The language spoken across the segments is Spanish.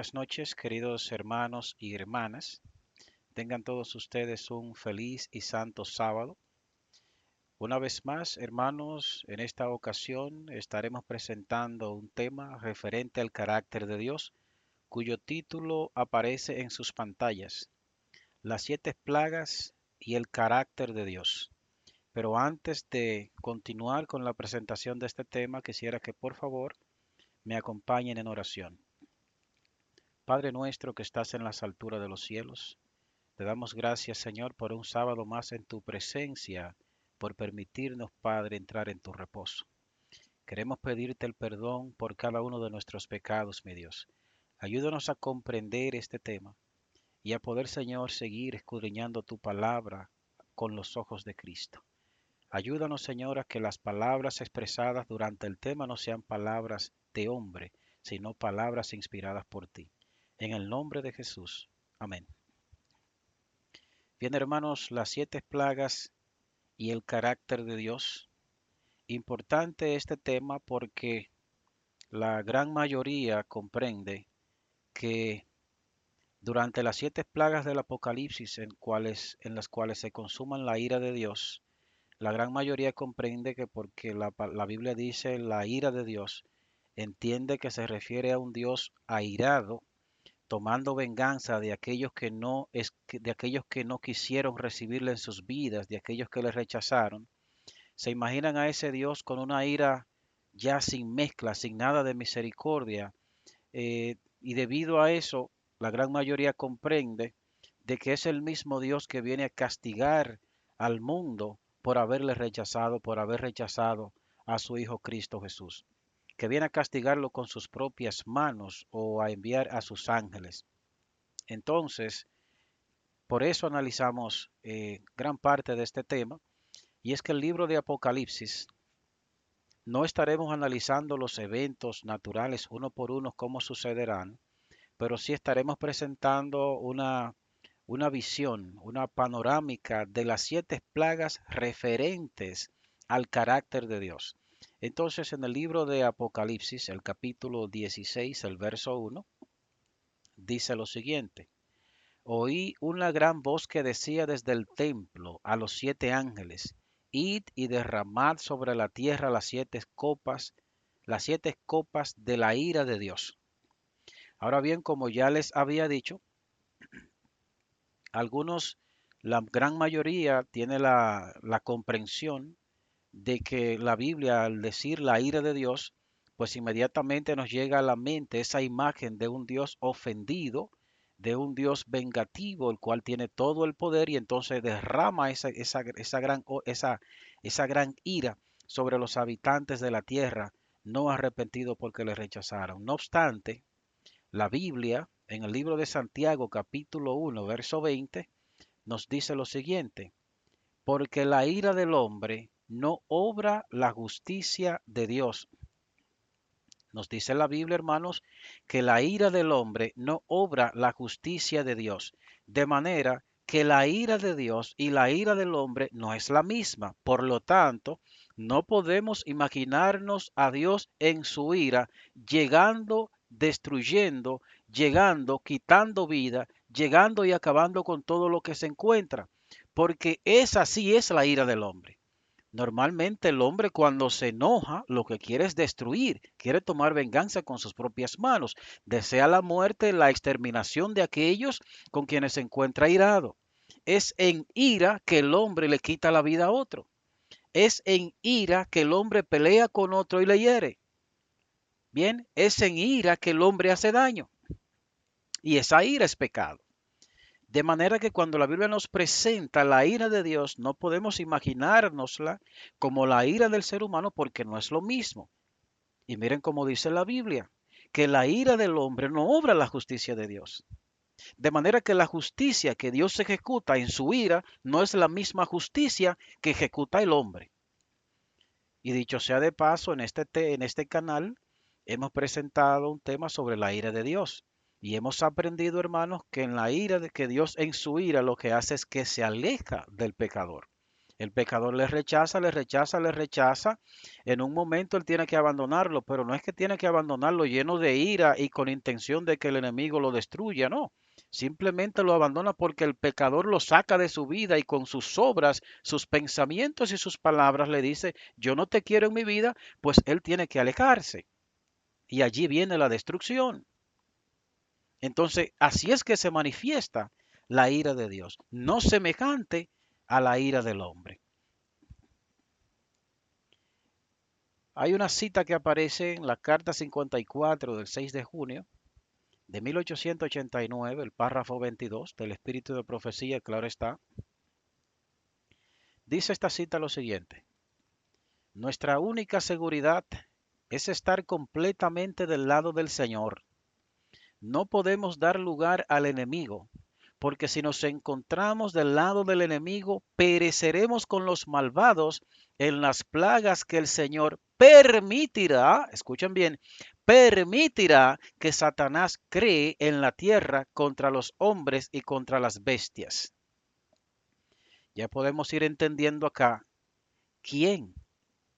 Buenas noches, queridos hermanos y hermanas. Tengan todos ustedes un feliz y santo sábado. Una vez más, hermanos, en esta ocasión estaremos presentando un tema referente al carácter de Dios, cuyo título aparece en sus pantallas, Las siete plagas y el carácter de Dios. Pero antes de continuar con la presentación de este tema, quisiera que por favor me acompañen en oración. Padre nuestro que estás en las alturas de los cielos, te damos gracias, Señor, por un sábado más en tu presencia, por permitirnos, Padre, entrar en tu reposo. Queremos pedirte el perdón por cada uno de nuestros pecados, mi Dios. Ayúdanos a comprender este tema y a poder, Señor, seguir escudriñando tu palabra con los ojos de Cristo. Ayúdanos, Señor, a que las palabras expresadas durante el tema no sean palabras de hombre, sino palabras inspiradas por ti. En el nombre de Jesús. Amén. Bien, hermanos, las siete plagas y el carácter de Dios. Importante este tema porque la gran mayoría comprende que durante las siete plagas del Apocalipsis en las cuales se consuman la ira de Dios, la gran mayoría comprende que porque la Biblia dice la ira de Dios, entiende que se refiere a un Dios airado tomando venganza de aquellos de aquellos que no quisieron recibirle en sus vidas, de aquellos que le rechazaron. Se imaginan a ese Dios con una ira ya sin mezcla, sin nada de misericordia, y debido a eso, la gran mayoría comprende de que es el mismo Dios que viene a castigar al mundo por haber rechazado a su Hijo Cristo Jesús, que viene a castigarlo con sus propias manos o a enviar a sus ángeles. Entonces, por eso analizamos gran parte de este tema, y es que el libro de Apocalipsis no estaremos analizando los eventos naturales uno por uno como sucederán, pero sí estaremos presentando una visión, una panorámica de las siete plagas referentes al carácter de Dios. Entonces, en el libro de Apocalipsis, el capítulo 16, el verso 1, dice lo siguiente. Oí una gran voz que decía desde el templo a los siete ángeles, id y derramad sobre la tierra las siete copas de la ira de Dios. Ahora bien, como ya les había dicho, algunos, la gran mayoría tiene la comprensión de que la Biblia, al decir la ira de Dios, pues inmediatamente nos llega a la mente esa imagen de un Dios ofendido, de un Dios vengativo, el cual tiene todo el poder y entonces derrama esa gran ira sobre los habitantes de la tierra, no arrepentidos porque le rechazaron. No obstante, la Biblia, en el libro de Santiago, capítulo 1, verso 20, nos dice lo siguiente. Porque la ira del hombre no obra la justicia de Dios. Nos dice la Biblia, hermanos, que la ira del hombre no obra la justicia de Dios. De manera que la ira de Dios y la ira del hombre no es la misma. Por lo tanto, no podemos imaginarnos a Dios en su ira llegando, destruyendo, llegando, quitando vida, llegando y acabando con todo lo que se encuentra. Porque esa sí es la ira del hombre. Normalmente el hombre cuando se enoja lo que quiere es destruir, quiere tomar venganza con sus propias manos, desea la muerte, la exterminación de aquellos con quienes se encuentra irado. Es en ira que el hombre le quita la vida a otro. Es en ira que el hombre pelea con otro y le hiere. Bien, es en ira que el hombre hace daño. Y esa ira es pecado. De manera que cuando la Biblia nos presenta la ira de Dios, no podemos imaginárnosla como la ira del ser humano porque no es lo mismo. Y miren cómo dice la Biblia, que la ira del hombre no obra la justicia de Dios. De manera que la justicia que Dios ejecuta en su ira no es la misma justicia que ejecuta el hombre. Y dicho sea de paso, en este canal hemos presentado un tema sobre la ira de Dios. Y hemos aprendido, hermanos, que en la ira de que Dios en su ira lo que hace es que se aleja del pecador. El pecador le rechaza, le rechaza, le rechaza. En un momento él tiene que abandonarlo, pero no es que tiene que abandonarlo lleno de ira y con intención de que el enemigo lo destruya, no. Simplemente lo abandona porque el pecador lo saca de su vida y con sus obras, sus pensamientos y sus palabras le dice, yo no te quiero en mi vida, pues él tiene que alejarse. Y allí viene la destrucción. Entonces, así es que se manifiesta la ira de Dios, no semejante a la ira del hombre. Hay una cita que aparece en la carta 54 del 6 de junio de 1889, el párrafo 22 del Espíritu de Profecía, claro está. Dice esta cita lo siguiente: nuestra única seguridad es estar completamente del lado del Señor. No podemos dar lugar al enemigo, porque si nos encontramos del lado del enemigo, pereceremos con los malvados en las plagas que el Señor permitirá, escuchen bien, permitirá que Satanás cree en la tierra contra los hombres y contra las bestias. Ya podemos ir entendiendo acá quién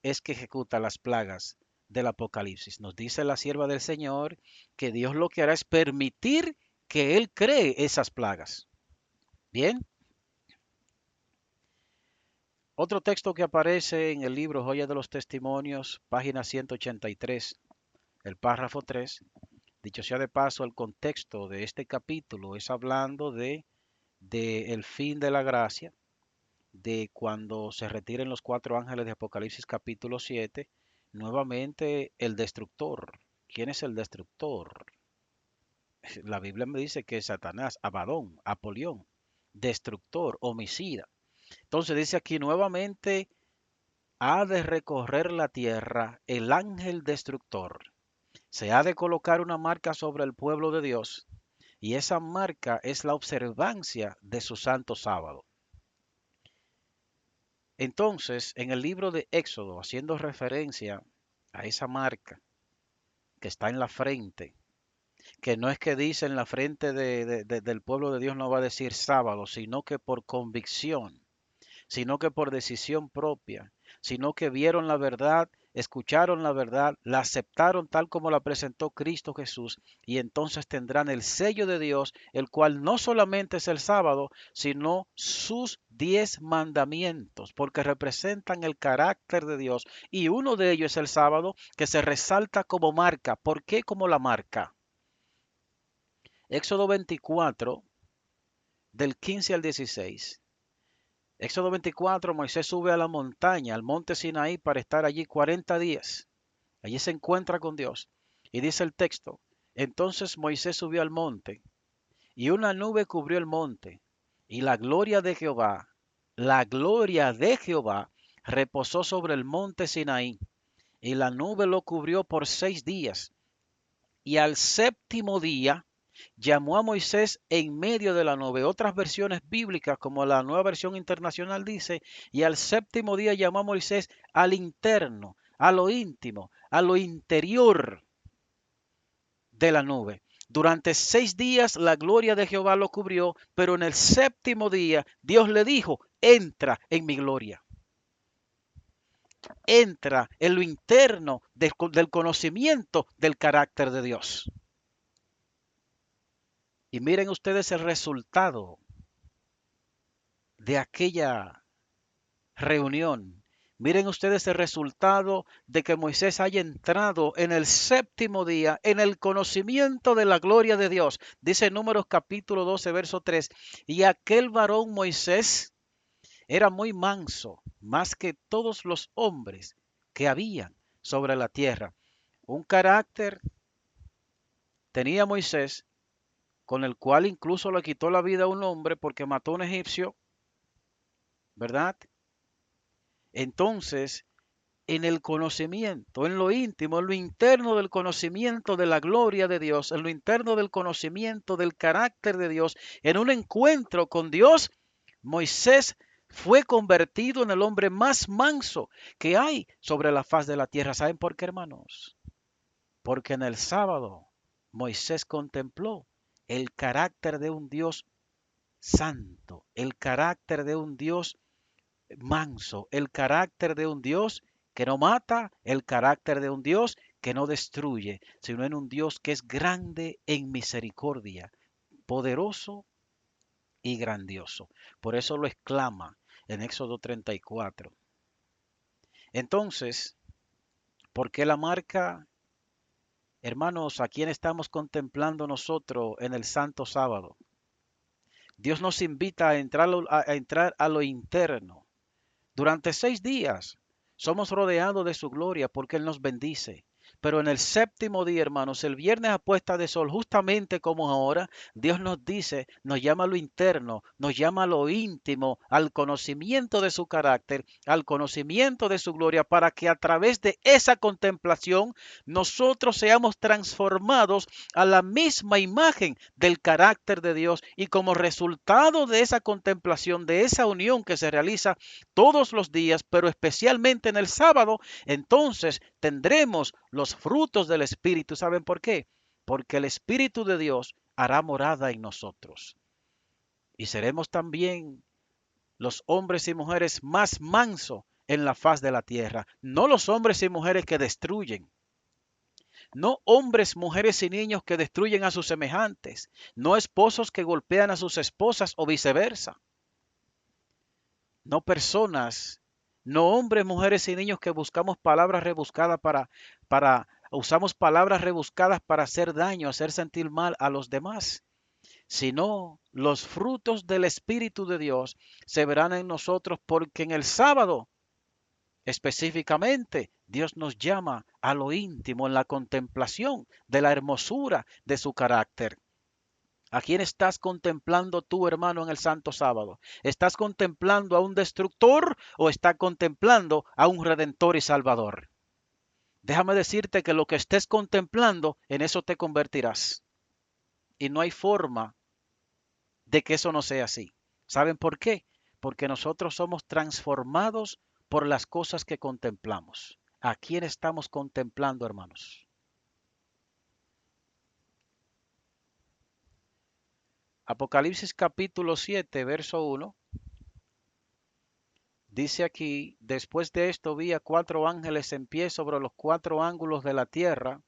es que ejecuta las plagas del Apocalipsis. Nos dice la sierva del Señor que Dios lo que hará es permitir que Él cree esas plagas. Bien, otro texto que aparece en el libro Joya de los Testimonios, página 183, el párrafo 3. Dicho sea de paso, el contexto de este capítulo es hablando de el fin de la gracia, de cuando se retiren los cuatro ángeles de Apocalipsis capítulo 7, nuevamente el destructor. ¿Quién es el destructor? La Biblia me dice que es Satanás, Abadón, Apolión, destructor, homicida. Entonces dice aquí nuevamente, ha de recorrer la tierra el ángel destructor. Se ha de colocar una marca sobre el pueblo de Dios y esa marca es la observancia de su santo sábado. Entonces, en el libro de Éxodo, haciendo referencia a esa marca que está en la frente, que no es que dice en la frente del pueblo de Dios no va a decir sábado, sino que por convicción, sino que por decisión propia, sino que vieron la verdad, escucharon la verdad, la aceptaron tal como la presentó Cristo Jesús, y entonces tendrán el sello de Dios, el cual no solamente es el sábado, sino sus 10 mandamientos, porque representan el carácter de Dios, y uno de ellos es el sábado, que se resalta como marca. ¿Por qué como la marca? Éxodo 24, del 15 al 16. Éxodo 24, Moisés sube a la montaña, al monte Sinaí, para estar allí 40 días. Allí se encuentra con Dios. Y dice el texto, entonces Moisés subió al monte, y una nube cubrió el monte, y la gloria de Jehová, reposó sobre el monte Sinaí, y la nube lo cubrió por 6 días. Y al séptimo día llamó a Moisés en medio de la nube. Otras versiones bíblicas, como la Nueva Versión Internacional, dice, y al séptimo día llamó a Moisés al interno, a lo íntimo, a lo interior de la nube. Durante 6 días la gloria de Jehová lo cubrió, pero en el séptimo día Dios le dijo, entra en mi gloria. Entra en lo interno del conocimiento del carácter de Dios. Y miren ustedes el resultado de aquella reunión. Miren ustedes el resultado de que Moisés haya entrado en el séptimo día en el conocimiento de la gloria de Dios. Dice Números capítulo 12, verso 3. Y aquel varón Moisés era muy manso, más que todos los hombres que habían sobre la tierra. Un carácter tenía Moisés con el cual incluso le quitó la vida a un hombre porque mató a un egipcio, ¿verdad? Entonces, en el conocimiento, en lo íntimo, en lo interno del conocimiento de la gloria de Dios, en lo interno del conocimiento del carácter de Dios, en un encuentro con Dios, Moisés fue convertido en el hombre más manso que hay sobre la faz de la tierra. ¿Saben por qué, hermanos? Porque en el sábado Moisés contempló el carácter de un Dios santo, el carácter de un Dios manso, el carácter de un Dios que no mata, el carácter de un Dios que no destruye, sino en un Dios que es grande en misericordia, poderoso y grandioso. Por eso lo exclama en Éxodo 34. Entonces, ¿por qué la marca? Hermanos, ¿a quién estamos contemplando nosotros en el Santo Sábado? Dios nos invita a entrar a lo interno. Durante 6 días somos rodeados de su gloria porque Él nos bendice. Pero en el séptimo día, hermanos, el viernes a puesta de sol, justamente como ahora, Dios nos dice, nos llama a lo interno, nos llama a lo íntimo, al conocimiento de su carácter, al conocimiento de su gloria, para que a través de esa contemplación nosotros seamos transformados a la misma imagen del carácter de Dios. Y como resultado de esa contemplación, de esa unión que se realiza todos los días, pero especialmente en el sábado, entonces tendremos los frutos del Espíritu. ¿Saben por qué? Porque el Espíritu de Dios hará morada en nosotros. Y seremos también los hombres y mujeres más mansos en la faz de la tierra. No los hombres y mujeres que destruyen. No hombres, mujeres y niños que destruyen a sus semejantes. No esposos que golpean a sus esposas o viceversa. No personas, no hombres, mujeres y niños que buscamos palabras rebuscadas usamos palabras rebuscadas para hacer daño, hacer sentir mal a los demás, sino los frutos del Espíritu de Dios se verán en nosotros porque en el sábado específicamente Dios nos llama a lo íntimo, en la contemplación de la hermosura de su carácter. ¿A quién estás contemplando tú, hermano, en el Santo Sábado? ¿Estás contemplando a un destructor o estás contemplando a un redentor y salvador? Déjame decirte que lo que estés contemplando, en eso te convertirás. Y no hay forma de que eso no sea así. ¿Saben por qué? Porque nosotros somos transformados por las cosas que contemplamos. ¿A quién estamos contemplando, hermanos? Apocalipsis capítulo 7, verso 1. Dice aquí, después de esto vi a 4 ángeles en pie sobre los 4 ángulos de la tierra,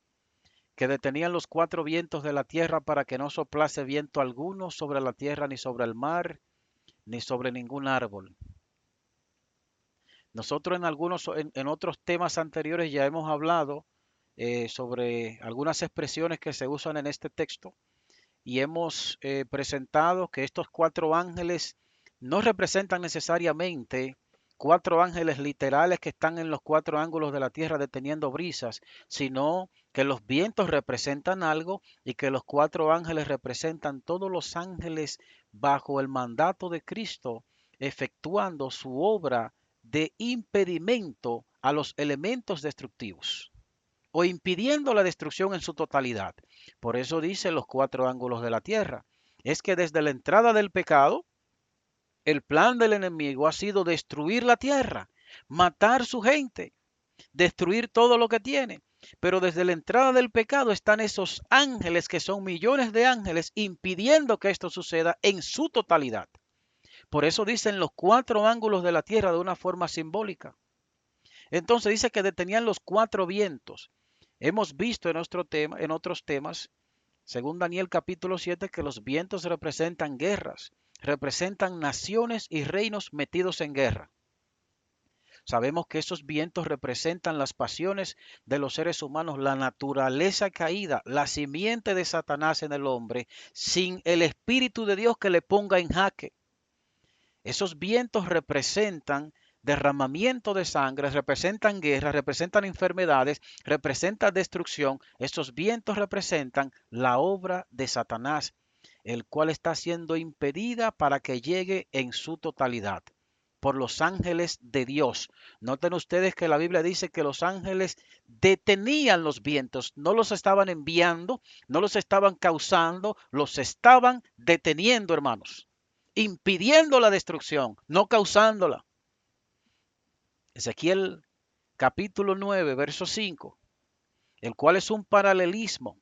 que detenían los 4 vientos de la tierra para que no soplase viento alguno sobre la tierra, ni sobre el mar, ni sobre ningún árbol. Nosotros en otros temas anteriores ya hemos hablado sobre algunas expresiones que se usan en este texto y hemos presentado que estos 4 ángeles no representan necesariamente 4 ángeles literales que están en los 4 ángulos de la tierra deteniendo brisas, sino que los vientos representan algo y que los 4 ángeles representan todos los ángeles bajo el mandato de Cristo, efectuando su obra de impedimento a los elementos destructivos o impidiendo la destrucción en su totalidad. Por eso dice los 4 ángulos de la tierra. Es que desde la entrada del pecado, el plan del enemigo ha sido destruir la tierra, matar su gente, destruir todo lo que tiene. Pero desde la entrada del pecado están esos ángeles que son millones de ángeles impidiendo que esto suceda en su totalidad. Por eso dicen los 4 ángulos de la tierra de una forma simbólica. Entonces dice que detenían los 4 vientos. Hemos visto en otros temas, según Daniel capítulo 7, que los vientos representan guerras, representan naciones y reinos metidos en guerra. Sabemos que esos vientos representan las pasiones de los seres humanos, la naturaleza caída, la simiente de Satanás en el hombre, sin el Espíritu de Dios que le ponga en jaque. Esos vientos representan derramamiento de sangre, representan guerra, representan enfermedades, representan destrucción. Esos vientos representan la obra de Satanás, el cual está siendo impedida para que llegue en su totalidad por los ángeles de Dios. Noten ustedes que la Biblia dice que los ángeles detenían los vientos, no los estaban enviando, no los estaban causando, los estaban deteniendo, hermanos, impidiendo la destrucción, no causándola. Ezequiel capítulo 9, verso 5, el cual es un paralelismo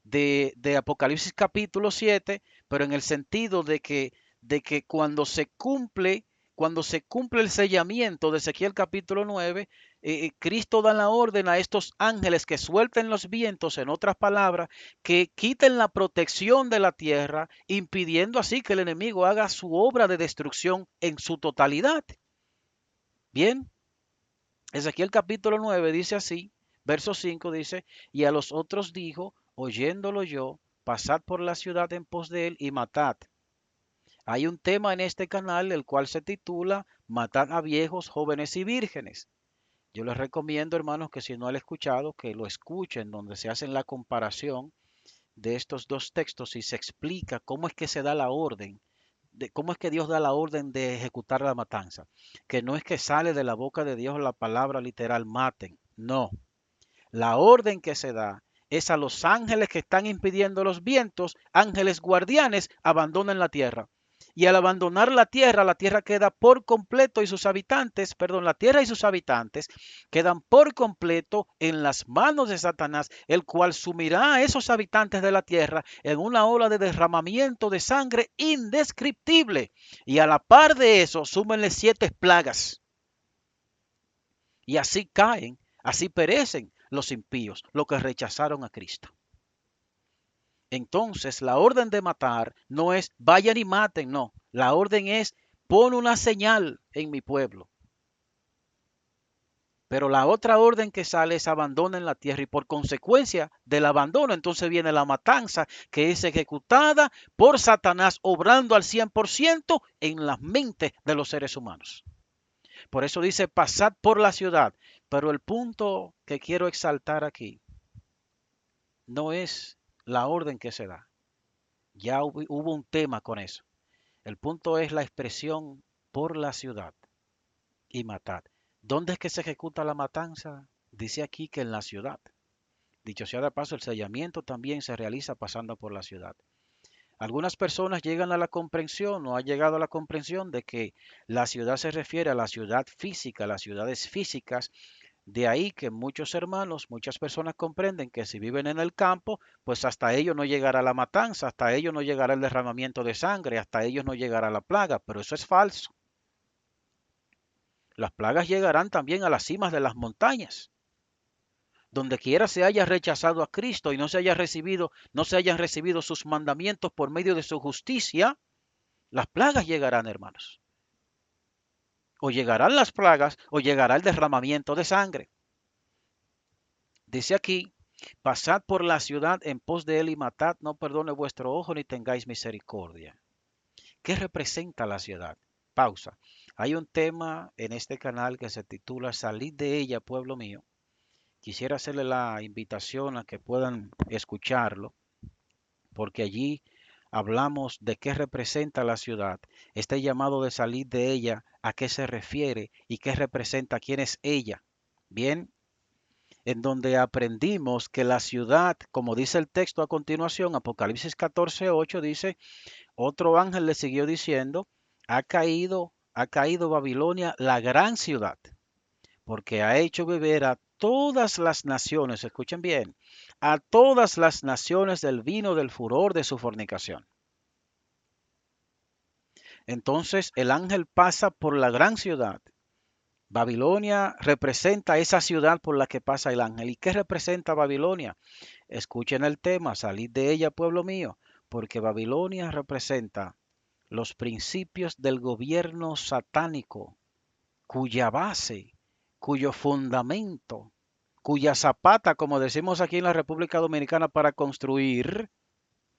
de Apocalipsis capítulo 7, pero en el sentido de que cuando se cumple cuando se cumple el sellamiento de Ezequiel capítulo 9, Cristo da la orden a estos ángeles que suelten los vientos, en otras palabras, que quiten la protección de la tierra, impidiendo así que el enemigo haga su obra de destrucción en su totalidad. Bien, Ezequiel capítulo 9 dice así, verso 5 dice, y a los otros dijo, oyéndolo yo, pasad por la ciudad en pos de él y matad. Hay un tema en este canal el cual se titula Matad a viejos, jóvenes y vírgenes. Yo les recomiendo, hermanos, que si no han escuchado, que lo escuchen, donde se hace la comparación de estos dos textos y se explica cómo es que se da la orden, de cómo es que Dios da la orden de ejecutar la matanza. Que no es que sale de la boca de Dios la palabra literal maten, no. La orden que se da es a los ángeles que están impidiendo los vientos, ángeles guardianes, abandonen la tierra. Y al abandonar la tierra queda por completo y sus habitantes, perdón, la tierra y sus habitantes quedan por completo en las manos de Satanás, el cual sumirá a esos habitantes de la tierra en una ola de derramamiento de sangre indescriptible. Y a la par de eso, súmenle 7 plagas. Y así caen, así perecen los impíos, los que rechazaron a Cristo. Entonces, la orden de matar no es vayan y maten, no. La orden es pon una señal en mi pueblo. Pero la otra orden que sale es abandonen la tierra y por consecuencia del abandono, entonces viene la matanza que es ejecutada por Satanás obrando al 100% en las mentes de los seres humanos. Por eso dice pasad por la ciudad. Pero el punto que quiero exaltar aquí no es la orden que se da. Ya hubo un tema con eso. El punto es la expresión por la ciudad y matad. ¿Dónde es que se ejecuta la matanza? Dice aquí que en la ciudad. Dicho sea de paso, el sellamiento también se realiza pasando por la ciudad. Algunas personas llegan a la comprensión o han llegado a la comprensión de que la ciudad se refiere a la ciudad física, las ciudades físicas. De ahí que muchos hermanos, muchas personas comprenden que si viven en el campo, pues hasta ellos no llegará la matanza, hasta ellos no llegará el derramamiento de sangre, hasta ellos no llegará la plaga, pero eso es falso. Las plagas llegarán también a las cimas de las montañas. Donde quiera se haya rechazado a Cristo y no se hayan recibido sus mandamientos por medio de su justicia, las plagas llegarán, hermanos. O llegarán las plagas o llegará el derramamiento de sangre. Dice aquí, pasad por la ciudad en pos de él y matad, no perdone vuestro ojo ni tengáis misericordia. ¿Qué representa la ciudad? Pausa. Hay un tema en este canal que se titula Salid de ella, pueblo mío. Quisiera hacerle la invitación a que puedan escucharlo, porque allí hablamos de qué representa la ciudad, este llamado de salir de ella, a qué se refiere y qué representa, quién es ella. Bien, en donde aprendimos que la ciudad, como dice el texto a continuación, Apocalipsis 14:8 dice, otro ángel le siguió diciendo, ha caído Babilonia, la gran ciudad, porque ha hecho beber a todas las naciones, escuchen bien, a todas las naciones del vino del furor de su fornicación. Entonces el ángel pasa por la gran ciudad. Babilonia representa esa ciudad por la que pasa el ángel. ¿Y qué representa Babilonia? Escuchen el tema, salid de ella, pueblo mío, porque Babilonia representa los principios del gobierno satánico, cuya base, cuyo fundamento, cuya zapata, como decimos aquí en la República Dominicana, para construir,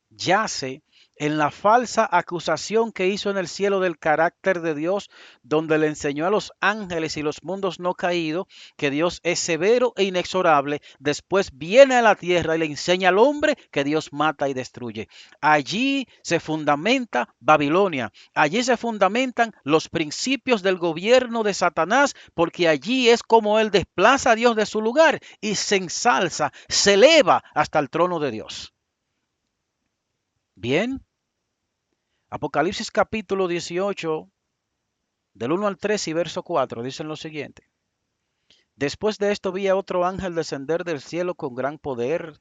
yace en la falsa acusación que hizo en el cielo del carácter de Dios, donde le enseñó a los ángeles y los mundos no caídos que Dios es severo e inexorable. Después viene a la tierra y le enseña al hombre que Dios mata y destruye. Allí se fundamenta Babilonia. Allí se fundamentan los principios del gobierno de Satanás, porque allí es como él desplaza a Dios de su lugar y se ensalza, se eleva hasta el trono de Dios. Bien, Apocalipsis capítulo 18, del 1 al 3 y verso 4, dicen lo siguiente. Después de esto vi a otro ángel descender del cielo con gran poder,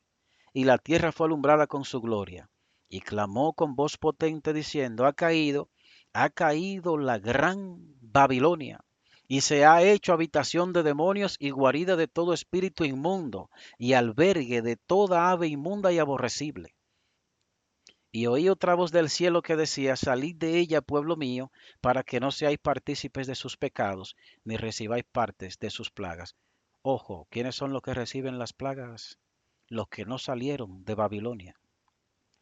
y la tierra fue alumbrada con su gloria. Y clamó con voz potente diciendo, ha caído la gran Babilonia, y se ha hecho habitación de demonios y guarida de todo espíritu inmundo, y albergue de toda ave inmunda y aborrecible. Y oí otra voz del cielo que decía, salid de ella, pueblo mío, para que no seáis partícipes de sus pecados, ni recibáis partes de sus plagas. Ojo, ¿quiénes son los que reciben las plagas? Los que no salieron de Babilonia,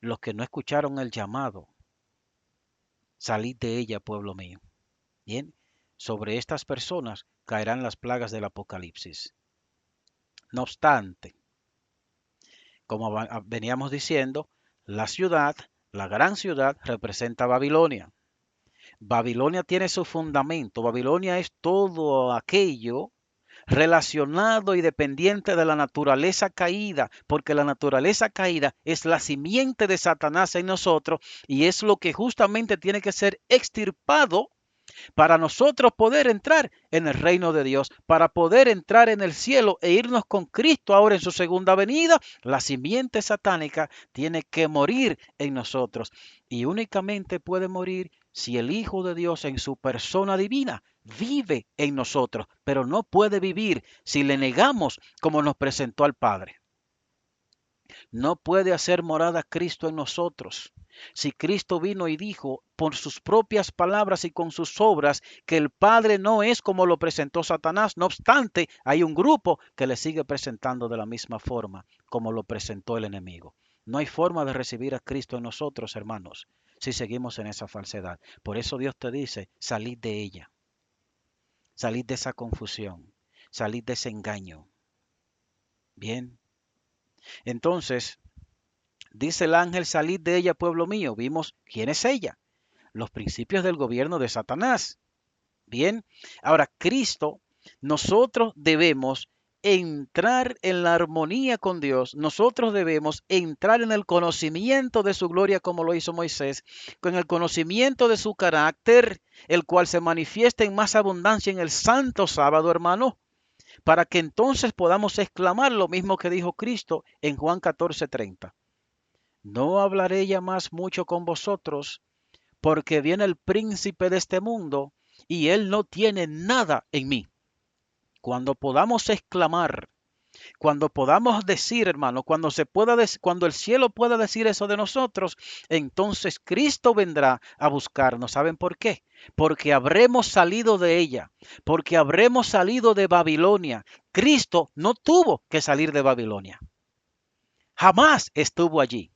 los que no escucharon el llamado, salid de ella, pueblo mío. Bien, sobre estas personas caerán las plagas del Apocalipsis. No obstante, como veníamos diciendo, la ciudad, la gran ciudad, representa a Babilonia. Babilonia tiene su fundamento. Babilonia es todo aquello relacionado y dependiente de la naturaleza caída, porque la naturaleza caída es la simiente de Satanás en nosotros y es lo que justamente tiene que ser extirpado para nosotros poder entrar en el reino de Dios, para poder entrar en el cielo e irnos con Cristo ahora en su segunda venida. La simiente satánica tiene que morir en nosotros y únicamente puede morir si el Hijo de Dios en su persona divina vive en nosotros, pero no puede vivir si le negamos como nos presentó al Padre. No puede hacer morada Cristo en nosotros. Si Cristo vino y dijo por sus propias palabras y con sus obras que el Padre no es como lo presentó Satanás, no obstante, hay un grupo que le sigue presentando de la misma forma como lo presentó el enemigo. No hay forma de recibir a Cristo en nosotros, hermanos, si seguimos en esa falsedad. Por eso Dios te dice, salid de ella, salid de esa confusión, salid de ese engaño. Bien, entonces dice el ángel, salid de ella, pueblo mío. Vimos quién es ella. Los principios del gobierno de Satanás. Bien, ahora Cristo, nosotros debemos entrar en la armonía con Dios. Nosotros debemos entrar en el conocimiento de su gloria como lo hizo Moisés, con el conocimiento de su carácter, el cual se manifiesta en más abundancia en el santo sábado, hermano, para que entonces podamos exclamar lo mismo que dijo Cristo en Juan 14:30. No hablaré ya más mucho con vosotros, porque viene el príncipe de este mundo y él no tiene nada en mí. Cuando podamos exclamar, cuando podamos decir, hermano, cuando el cielo pueda decir eso de nosotros, entonces Cristo vendrá a buscarnos. ¿Saben por qué? Porque habremos salido de ella, porque habremos salido de Babilonia. Cristo no tuvo que salir de Babilonia. Jamás estuvo allí.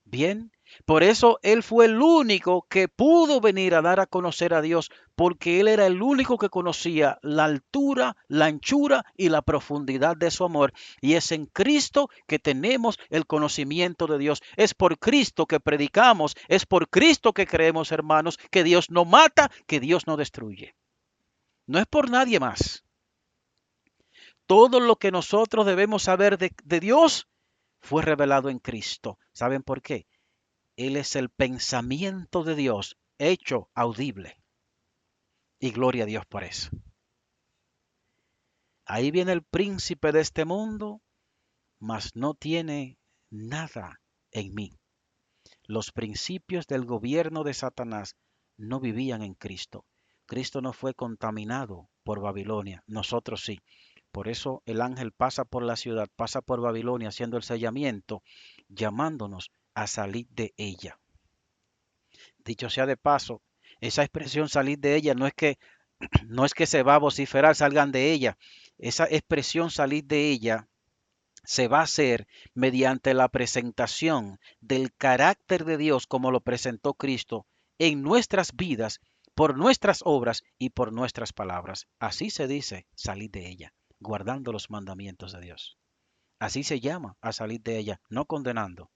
Bien, por eso Él fue el único que pudo venir a dar a conocer a Dios, porque Él era el único que conocía la altura, la anchura y la profundidad de su amor. Y es en Cristo que tenemos el conocimiento de Dios. Es por Cristo que predicamos, es por Cristo que creemos, hermanos, que Dios no mata, que Dios no destruye. No es por nadie más. Todo lo que nosotros debemos saber de Dios fue revelado en Cristo. ¿Saben por qué? Él es el pensamiento de Dios hecho audible. Y gloria a Dios por eso. Ahí viene el príncipe de este mundo, mas no tiene nada en mí. Los principios del gobierno de Satanás no vivían en Cristo. Cristo no fue contaminado por Babilonia, nosotros sí. Por eso el ángel pasa por la ciudad, pasa por Babilonia haciendo el sellamiento, llamándonos a salir de ella. Dicho sea de paso, esa expresión salir de ella no es que se va a vociferar, salgan de ella. Esa expresión salir de ella se va a hacer mediante la presentación del carácter de Dios como lo presentó Cristo en nuestras vidas, por nuestras obras y por nuestras palabras. Así se dice salir de ella, guardando los mandamientos de Dios. Así se llama a salir de ella, no condenando,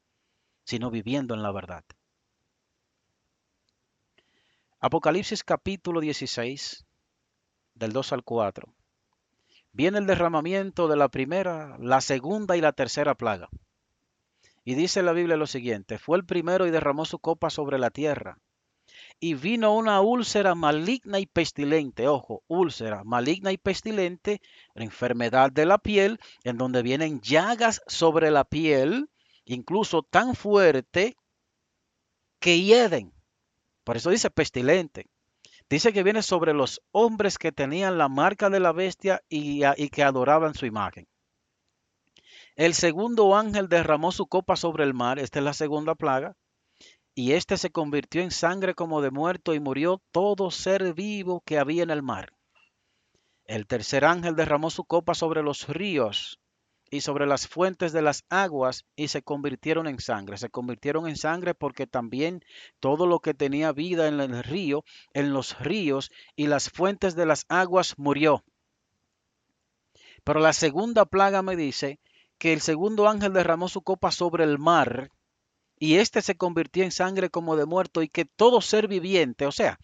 sino viviendo en la verdad. Apocalipsis capítulo 16, del 2 al 4. Viene el derramamiento de la primera, la segunda y la tercera plaga. Y dice la Biblia lo siguiente, fue el primero y derramó su copa sobre la tierra. Y vino una úlcera maligna y pestilente, ojo, úlcera maligna y pestilente, la enfermedad de la piel, en donde vienen llagas sobre la piel, incluso tan fuerte que hieden. Por eso dice pestilente. Dice que viene sobre los hombres que tenían la marca de la bestia y que adoraban su imagen. El segundo ángel derramó su copa sobre el mar, esta es la segunda plaga, y éste se convirtió en sangre como de muerto y murió todo ser vivo que había en el mar. El tercer ángel derramó su copa sobre los ríos y sobre las fuentes de las aguas y se convirtieron en sangre. Se convirtieron en sangre porque también todo lo que tenía vida en el río, en los ríos y las fuentes de las aguas murió. Pero la segunda plaga me dice que el segundo ángel derramó su copa sobre el mar y éste se convirtió en sangre como de muerto y que todo ser viviente, o sea,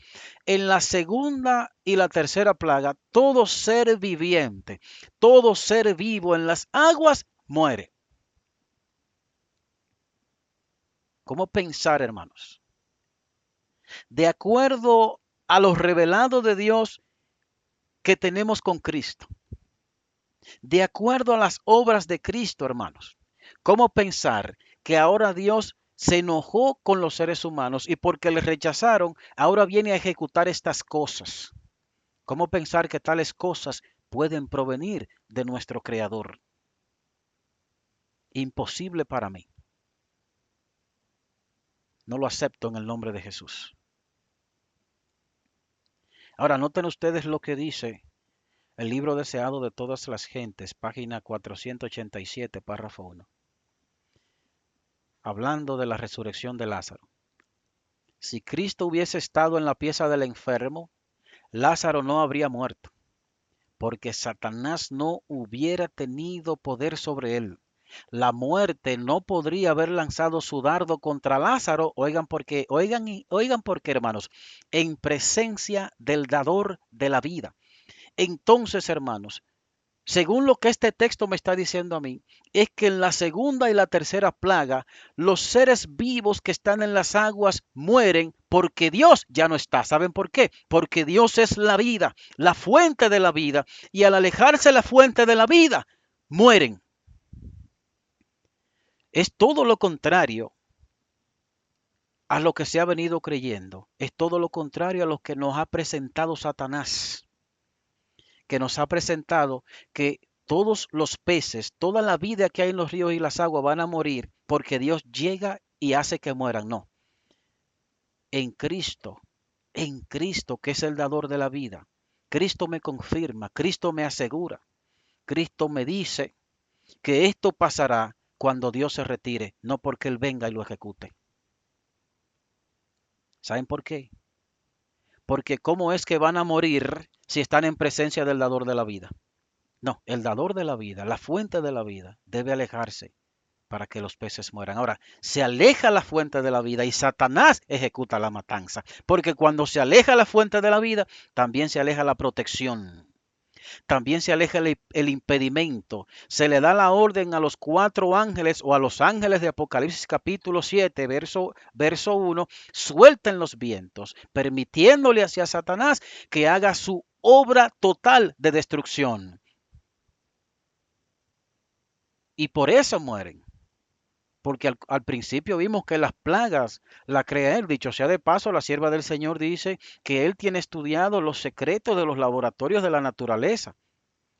en la segunda y la tercera plaga, todo ser viviente, todo ser vivo en las aguas muere. ¿Cómo pensar, hermanos? De acuerdo a lo revelado de Dios que tenemos con Cristo, de acuerdo a las obras de Cristo, hermanos, ¿cómo pensar que ahora Dios se enojó con los seres humanos y porque le rechazaron, ahora viene a ejecutar estas cosas? ¿Cómo pensar que tales cosas pueden provenir de nuestro Creador? Imposible para mí. No lo acepto en el nombre de Jesús. Ahora, noten ustedes lo que dice el libro deseado de todas las gentes, página 487, párrafo 1, hablando de la resurrección de Lázaro. Si Cristo hubiese estado en la pieza del enfermo, Lázaro no habría muerto, porque Satanás no hubiera tenido poder sobre él. La muerte no podría haber lanzado su dardo contra Lázaro, oigan por qué, hermanos, en presencia del dador de la vida. Entonces, hermanos, según lo que este texto me está diciendo a mí, es que en la segunda y la tercera plaga, los seres vivos que están en las aguas mueren porque Dios ya no está. ¿Saben por qué? Porque Dios es la vida, la fuente de la vida, y al alejarse la fuente de la vida, mueren. Es todo lo contrario a lo que se ha venido creyendo. Es todo lo contrario a lo que nos ha presentado Satanás, que nos ha presentado que todos los peces, toda la vida que hay en los ríos y las aguas van a morir porque Dios llega y hace que mueran. No, en Cristo que es el dador de la vida. Cristo me confirma, Cristo me asegura, Cristo me dice que esto pasará cuando Dios se retire, no porque Él venga y lo ejecute. ¿Saben por qué? Porque ¿cómo es que van a morir si están en presencia del dador de la vida? No, el dador de la vida, la fuente de la vida, debe alejarse para que los peces mueran. Ahora, se aleja la fuente de la vida y Satanás ejecuta la matanza, porque cuando se aleja la fuente de la vida, también se aleja la protección, también se aleja el impedimento. Se le da la orden a los cuatro ángeles o a los ángeles de Apocalipsis capítulo 7, verso 1, suelten los vientos, permitiéndole hacia Satanás que haga su obra total de destrucción. Y por eso mueren. Porque al principio vimos que las plagas la crea él. Dicho sea de paso, la sierva del Señor dice que él tiene estudiado los secretos de los laboratorios de la naturaleza.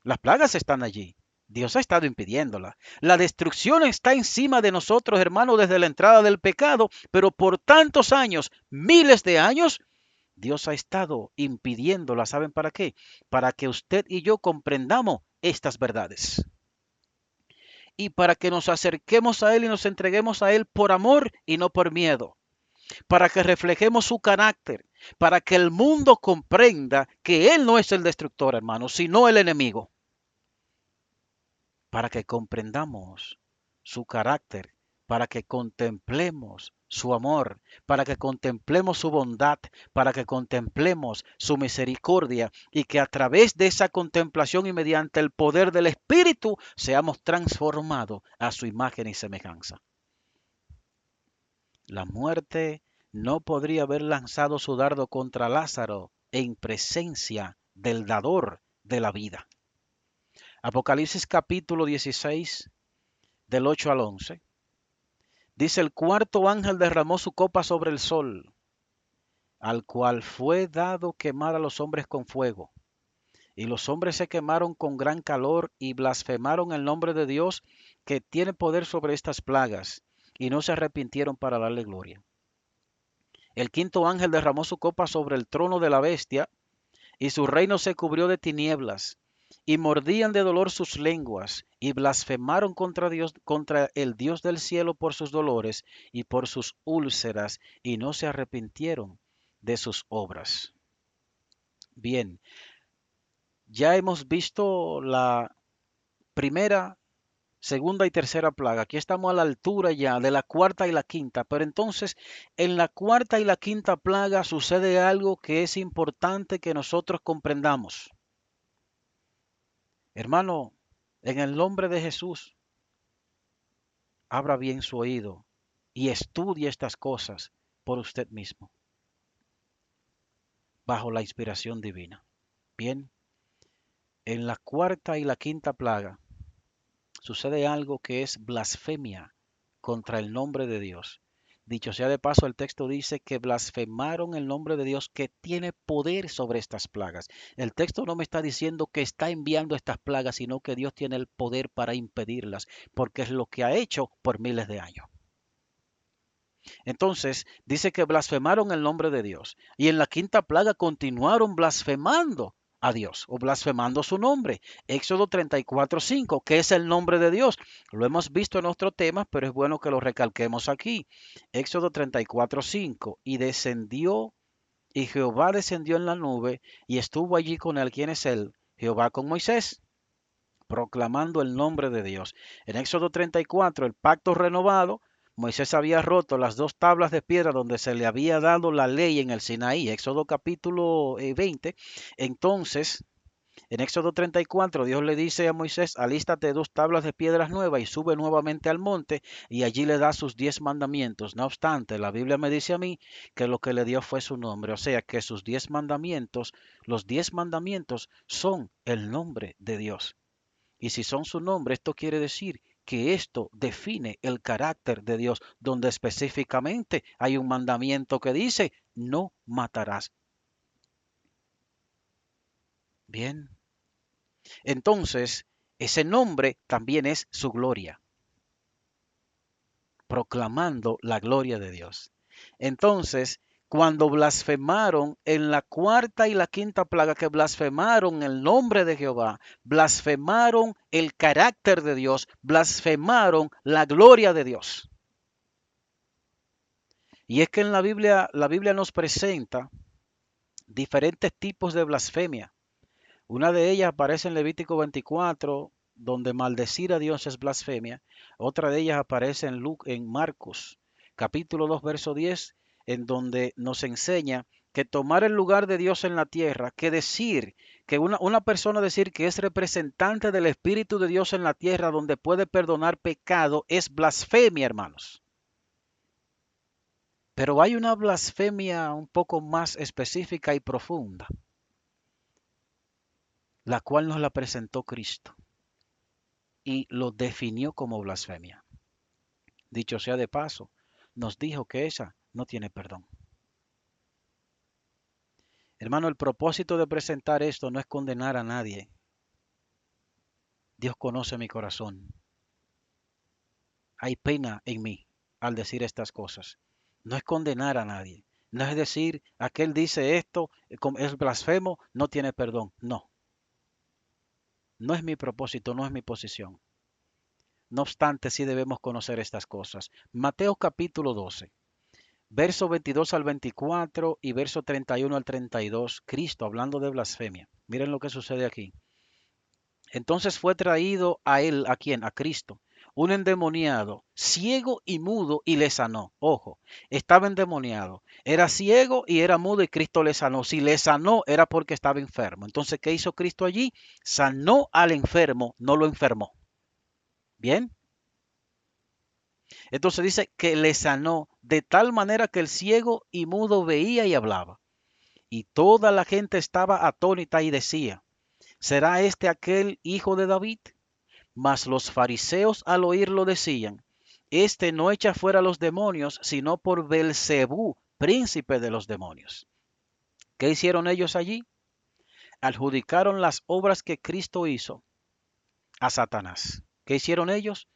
Las plagas están allí. Dios ha estado impidiéndolas. La destrucción está encima de nosotros, hermanos, desde la entrada del pecado, pero por tantos años, miles de años, Dios ha estado impidiéndola. ¿Saben para qué? Para que usted y yo comprendamos estas verdades y para que nos acerquemos a Él y nos entreguemos a Él por amor y no por miedo, para que reflejemos su carácter, para que el mundo comprenda que Él no es el destructor, hermano, sino el enemigo, para que comprendamos su carácter, para que contemplemos su amor, para que contemplemos su bondad, para que contemplemos su misericordia y que a través de esa contemplación y mediante el poder del Espíritu seamos transformados a su imagen y semejanza. La muerte no podría haber lanzado su dardo contra Lázaro en presencia del dador de la vida. Apocalipsis capítulo 16, del 8 al 11. Dice, el cuarto ángel derramó su copa sobre el sol. al cual fue dado quemar a los hombres con fuego. Y los hombres se quemaron con gran calor y blasfemaron el nombre de Dios que tiene poder sobre estas plagas, y no se arrepintieron para darle gloria. El quinto ángel derramó su copa sobre el trono de la bestia, y su reino se cubrió de tinieblas, y mordían de dolor sus lenguas, y blasfemaron contra Dios, contra el Dios del cielo por sus dolores y por sus úlceras, y no se arrepintieron de sus obras. Bien, ya hemos visto la primera, segunda y tercera plaga. Aquí estamos a la altura ya de la cuarta y la quinta. Pero entonces, en la cuarta y la quinta plaga sucede algo que es importante que nosotros comprendamos. Hermano, en el nombre de Jesús, abra bien su oído y estudie estas cosas por usted mismo, bajo la inspiración divina. Bien, en la cuarta y la quinta plaga sucede algo que es blasfemia contra el nombre de Dios. Dicho sea de paso, el texto dice que blasfemaron el nombre de Dios que tiene poder sobre estas plagas. El texto no me está diciendo que está enviando estas plagas, sino que Dios tiene el poder para impedirlas, porque es lo que ha hecho por miles de años. Entonces, dice que blasfemaron el nombre de Dios. Y en la quinta plaga continuaron blasfemando a Dios o blasfemando su nombre. Éxodo 34:5, que es el nombre de Dios. Lo hemos visto en otro tema, pero es bueno que lo recalquemos aquí. Éxodo 34:5, y descendió, y Jehová descendió en la nube, y estuvo allí con él. ¿Quién es él? Jehová con Moisés, proclamando el nombre de Dios. En Éxodo 34, el pacto renovado, Moisés había roto las dos tablas de piedra donde se le había dado la ley en el Sinaí, Éxodo capítulo 20. Entonces, en Éxodo 34, Dios le dice a Moisés, alístate dos tablas de piedras nuevas y sube nuevamente al monte, y allí le da sus 10 mandamientos. No obstante, la Biblia me dice a mí que lo que le dio fue su nombre, o sea que sus 10 mandamientos, los 10 mandamientos son el nombre de Dios. Y si son su nombre, esto quiere decir que esto define el carácter de Dios, donde específicamente hay un mandamiento que dice, no matarás. Bien, entonces ese nombre también es su gloria, proclamando la gloria de Dios. Entonces, cuando blasfemaron en la cuarta y la quinta plaga, que blasfemaron el nombre de Jehová, blasfemaron el carácter de Dios, blasfemaron la gloria de Dios. Y es que en la Biblia nos presenta diferentes tipos de blasfemia. Una de ellas aparece en Levítico 24, donde maldecir a Dios es blasfemia. Otra de ellas aparece en Marcos, capítulo 2, verso 10, en donde nos enseña que tomar el lugar de Dios en la tierra, que decir, que una persona decir que es representante del Espíritu de Dios en la tierra, donde puede perdonar pecado, es blasfemia, hermanos. Pero hay una blasfemia un poco más específica y profunda, la cual nos la presentó Cristo y lo definió como blasfemia. Dicho sea de paso, nos dijo que esa no tiene perdón. Hermano, el propósito de presentar esto no es condenar a nadie. Dios conoce mi corazón. Hay pena en mí al decir estas cosas. No es condenar a nadie. No es decir, aquel dice esto, es blasfemo, no tiene perdón. No. No es mi propósito, no es mi posición. No obstante, sí debemos conocer estas cosas. Mateo capítulo 12, verso 22 al 24 y verso 31 al 32, Cristo hablando de blasfemia. Miren lo que sucede aquí. Entonces fue traído a él, ¿a quién? A Cristo, un endemoniado, ciego y mudo, y le sanó. Ojo, estaba endemoniado, era ciego y era mudo y Cristo le sanó. Si le sanó era porque estaba enfermo. Entonces, ¿qué hizo Cristo allí? Sanó al enfermo, no lo enfermó. Bien. Entonces dice que le sanó de tal manera que el ciego y mudo veía y hablaba. Y toda la gente estaba atónita y decía, ¿será este aquel hijo de David? Mas los fariseos al oírlo decían, este no echa fuera los demonios, sino por Belcebú, príncipe de los demonios. ¿Qué hicieron ellos allí? Adjudicaron las obras que Cristo hizo a Satanás. ¿Qué hicieron ellos?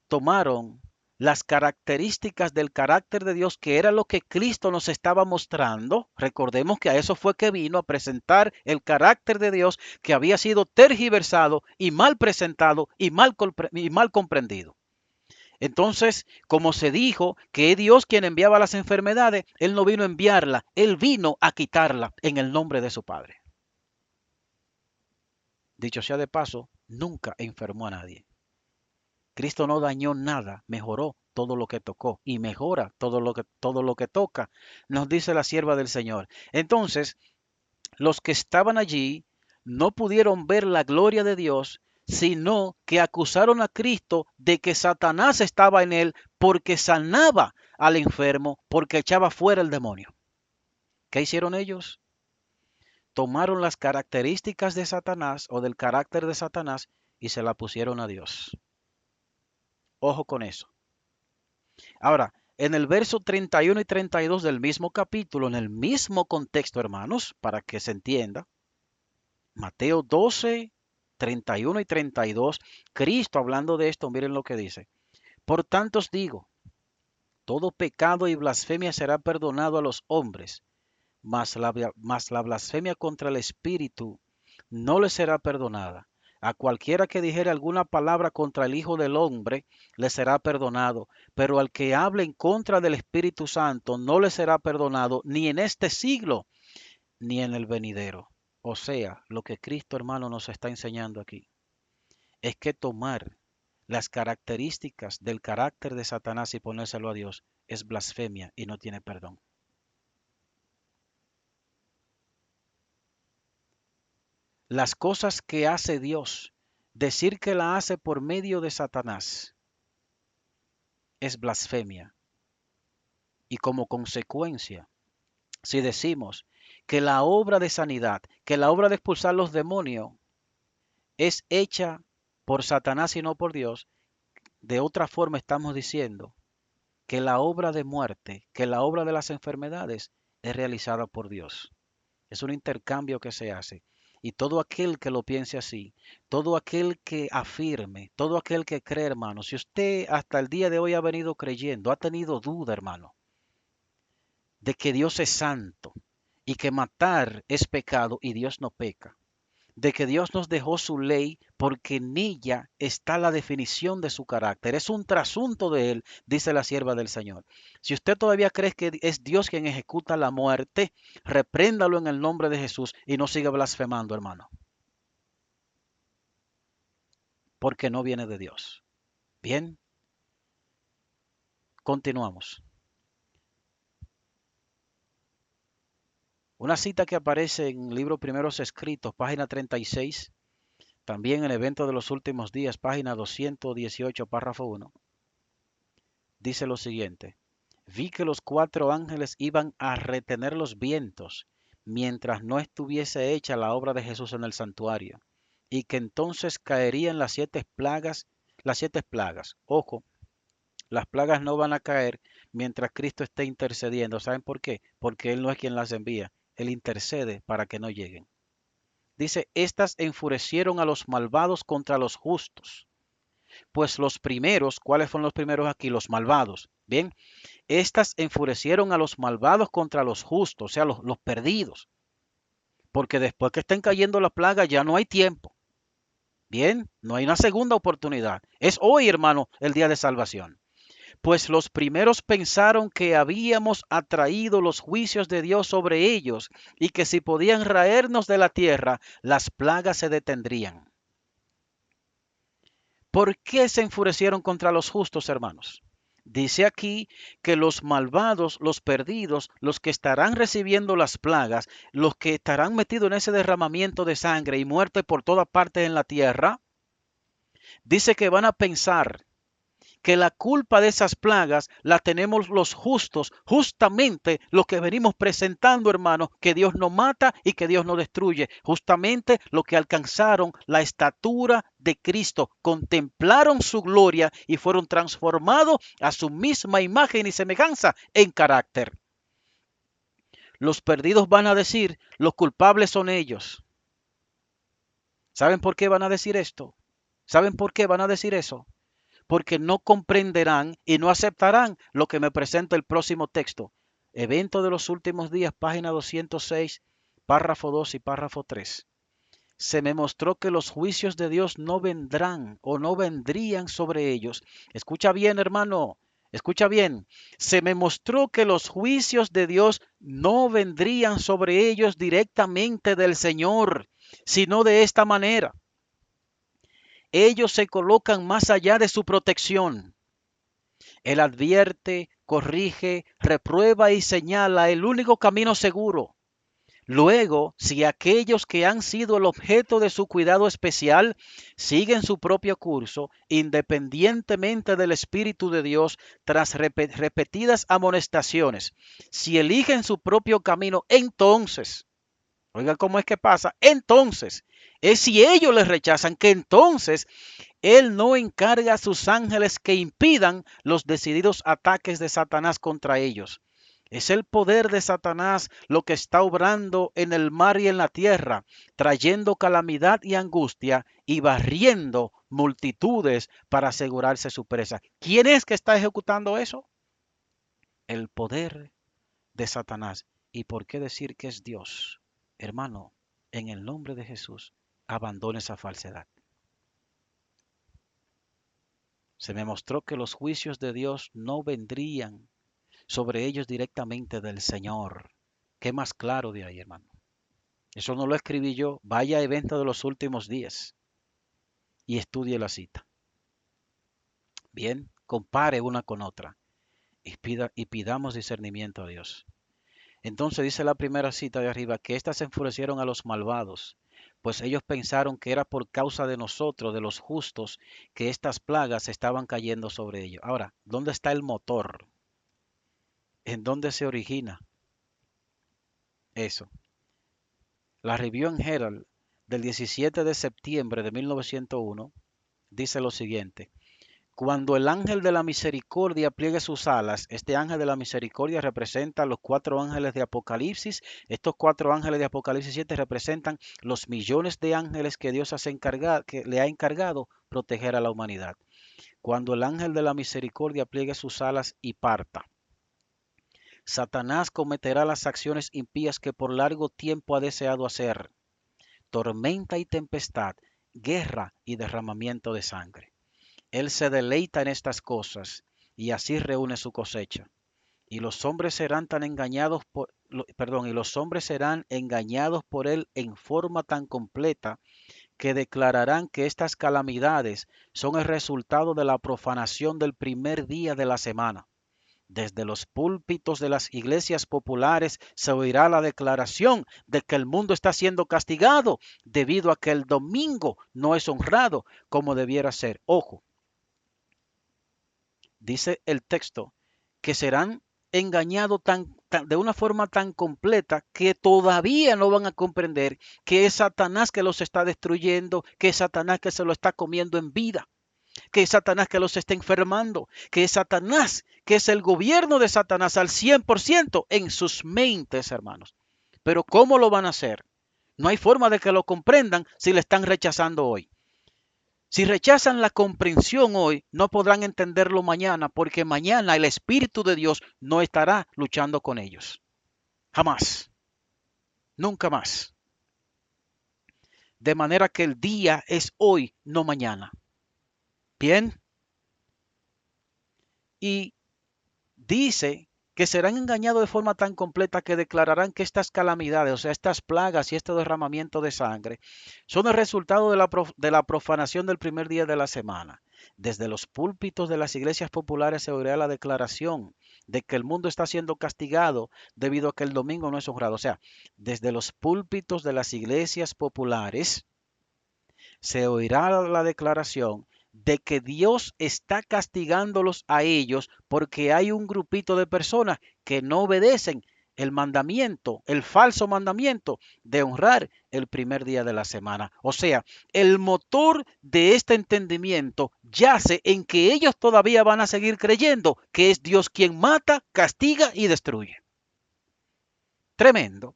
Tomaron las características del carácter de Dios, que era lo que Cristo nos estaba mostrando. Recordemos que a eso fue que vino, a presentar el carácter de Dios que había sido tergiversado y mal presentado y mal comprendido. Entonces, como se dijo que es Dios quien enviaba las enfermedades, Él no vino a enviarla, Él vino a quitarla en el nombre de su Padre. Dicho sea de paso, nunca enfermó a nadie. Cristo no dañó nada, mejoró todo lo que tocó y mejora todo lo que toca, nos dice la sierva del Señor. Entonces, los que estaban allí no pudieron ver la gloria de Dios, sino que acusaron a Cristo de que Satanás estaba en él porque sanaba al enfermo, porque echaba fuera el demonio. ¿Qué hicieron ellos? Tomaron las características de Satanás o del carácter de Satanás y se la pusieron a Dios. Ojo con eso. Ahora, en el verso 31 y 32 del mismo capítulo, en el mismo contexto, hermanos, para que se entienda, Mateo 12, 31 y 32, Cristo hablando de esto, miren lo que dice. Por tanto os digo, todo pecado y blasfemia será perdonado a los hombres, mas la blasfemia contra el Espíritu no le será perdonada. A cualquiera que dijere alguna palabra contra el Hijo del Hombre, le será perdonado, pero al que hable en contra del Espíritu Santo, no le será perdonado, ni en este siglo, ni en el venidero. O sea, lo que Cristo, hermano, nos está enseñando aquí, es que tomar las características del carácter de Satanás y ponérselo a Dios es blasfemia y no tiene perdón. Las cosas que hace Dios, decir que la hace por medio de Satanás es blasfemia. Y como consecuencia, si decimos que la obra de sanidad, que la obra de expulsar los demonios es hecha por Satanás y no por Dios, de otra forma estamos diciendo que la obra de muerte, que la obra de las enfermedades es realizada por Dios. Es un intercambio que se hace. Y todo aquel que lo piense así, todo aquel que afirme, todo aquel que cree, hermano, si usted hasta el día de hoy ha venido creyendo, ha tenido duda, hermano, de que Dios es santo y que matar es pecado y Dios no peca, de que Dios nos dejó su ley porque en ella está la definición de su carácter. Es un trasunto de él, dice la sierva del Señor. Si usted todavía cree que es Dios quien ejecuta la muerte, repréndalo en el nombre de Jesús y no siga blasfemando, hermano, porque no viene de Dios. Bien, continuamos. Una cita que aparece en el libro Primeros Escritos, página 36, también en Evento de los Últimos Días, página 218, párrafo 1, dice lo siguiente. Vi que los 4 ángeles iban a retener los vientos mientras no estuviese hecha la obra de Jesús en el santuario, y que entonces caerían las siete plagas. Ojo, las plagas no van a caer mientras Cristo esté intercediendo. ¿Saben por qué? Porque Él no es quien las envía, Él intercede para que no lleguen. Dice, estas enfurecieron a los malvados contra los justos. Pues los primeros, ¿cuáles fueron los primeros aquí? Los malvados. Bien, estas enfurecieron a los malvados contra los justos, o sea, los perdidos. Porque después que estén cayendo la plaga ya no hay tiempo. Bien, no hay una segunda oportunidad. Es hoy, hermano, el día de salvación. Pues los primeros pensaron que habíamos atraído los juicios de Dios sobre ellos y que si podían raernos de la tierra, las plagas se detendrían. ¿Por qué se enfurecieron contra los justos, hermanos? Dice aquí que los malvados, los perdidos, los que estarán recibiendo las plagas, los que estarán metidos en ese derramamiento de sangre y muerte por toda parte en la tierra, dice que van a pensar que la culpa de esas plagas la tenemos los justos, justamente lo que venimos presentando, hermanos, que Dios no mata y que Dios no destruye, justamente lo que alcanzaron la estatura de Cristo, contemplaron su gloria y fueron transformados a su misma imagen y semejanza en carácter. Los perdidos van a decir, los culpables son ellos. ¿Saben por qué van a decir esto? ¿Saben por qué van a decir eso? Porque no comprenderán y no aceptarán lo que me presenta el próximo texto. Evento de los últimos días, página 206, párrafo 2 y párrafo 3. Se me mostró que los juicios de Dios no vendrán o no vendrían sobre ellos. Escucha bien, hermano, escucha bien. Se me mostró que los juicios de Dios no vendrían sobre ellos directamente del Señor, sino de esta manera. Ellos se colocan más allá de su protección. Él advierte, corrige, reprueba y señala el único camino seguro. Luego, si aquellos que han sido el objeto de su cuidado especial siguen su propio curso, independientemente del Espíritu de Dios, tras repetidas amonestaciones, si eligen su propio camino, entonces, oiga cómo es que pasa, entonces, es si ellos les rechazan, que entonces Él no encarga a sus ángeles que impidan los decididos ataques de Satanás contra ellos. Es el poder de Satanás lo que está obrando en el mar y en la tierra, trayendo calamidad y angustia y barriendo multitudes para asegurarse su presa. ¿Quién es que está ejecutando eso? El poder de Satanás. ¿Y por qué decir que es Dios? Hermano, en el nombre de Jesús, abandone esa falsedad. Se me mostró que los juicios de Dios no vendrían sobre ellos directamente del Señor. ¿Qué más claro de ahí, hermano? Eso no lo escribí yo. Vaya a evento de los últimos días y estudie la cita. Bien, compare una con otra y pidamos discernimiento a Dios. Entonces dice la primera cita de arriba que éstas enfurecieron a los malvados, pues ellos pensaron que era por causa de nosotros, de los justos, que estas plagas estaban cayendo sobre ellos. Ahora, ¿dónde está el motor? ¿En dónde se origina eso? La Review and Herald del 17 de septiembre de 1901 dice lo siguiente: cuando el ángel de la misericordia pliegue sus alas, este ángel de la misericordia representa a los 4 ángeles de Apocalipsis. Estos 4 ángeles de Apocalipsis 7 representan los millones de ángeles que Dios que le ha encargado proteger a la humanidad. Cuando el ángel de la misericordia pliegue sus alas y parta, Satanás cometerá las acciones impías que por largo tiempo ha deseado hacer: tormenta y tempestad, guerra y derramamiento de sangre. Él se deleita en estas cosas y así reúne su cosecha. Y los hombres serán tan engañados y los hombres serán engañados por él en forma tan completa que declararán que estas calamidades son el resultado de la profanación del primer día de la semana. Desde los púlpitos de las iglesias populares se oirá la declaración de que el mundo está siendo castigado debido a que el domingo no es honrado como debiera ser. Ojo, dice el texto que serán engañados de una forma tan completa que todavía no van a comprender que es Satanás que los está destruyendo, que es Satanás que se lo está comiendo en vida, que es Satanás que los está enfermando, que es Satanás, que es el gobierno de Satanás al 100% en sus mentes, hermanos. Pero ¿cómo lo van a hacer? No hay forma de que lo comprendan si le están rechazando hoy. Si rechazan la comprensión hoy, no podrán entenderlo mañana, porque mañana el Espíritu de Dios no estará luchando con ellos. Jamás. Nunca más. De manera que el día es hoy, no mañana. Bien. Y dice que serán engañados de forma tan completa que declararán que estas calamidades, o sea, estas plagas y este derramamiento de sangre, son el resultado de la profanación del primer día de la semana. Desde los púlpitos de las iglesias populares se oirá la declaración de que el mundo está siendo castigado debido a que el domingo no es honrado. O sea, desde los púlpitos de las iglesias populares se oirá la declaración de que Dios está castigándolos a ellos porque hay un grupito de personas que no obedecen el mandamiento, el falso mandamiento de honrar el primer día de la semana. O sea, el motor de este entendimiento yace en que ellos todavía van a seguir creyendo que es Dios quien mata, castiga y destruye. Tremendo.